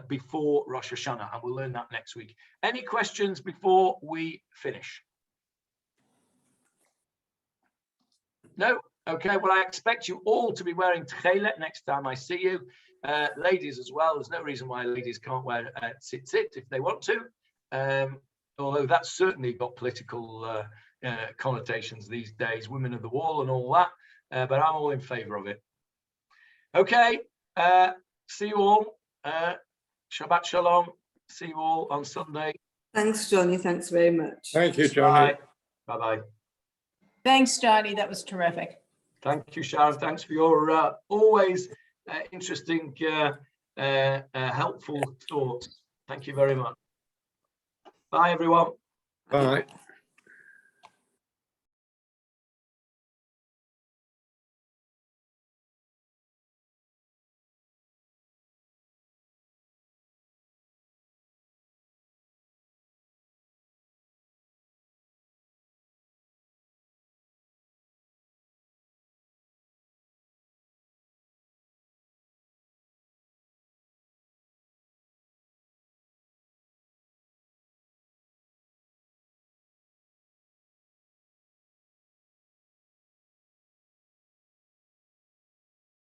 before Rosh Hashanah. And we'll learn that next week. Any questions before we finish? No? Okay, well, I expect you all to be wearing Techelet next time I see you. Ladies as well. There's no reason why ladies can't wear tzitzit if they want to. Although that's certainly got political connotations these days, women of the wall and all that. But I'm all in favor of it. Okay, see you all. Shabbat Shalom. See you all on Sunday. Thanks, Johnny. Thanks very much. Thank you, Johnny. Bye. Bye-bye. Thanks, Johnny. That was terrific. Thank you, Sharon. Thanks for your always interesting, helpful thoughts. Thank you very much. Bye, everyone. Bye.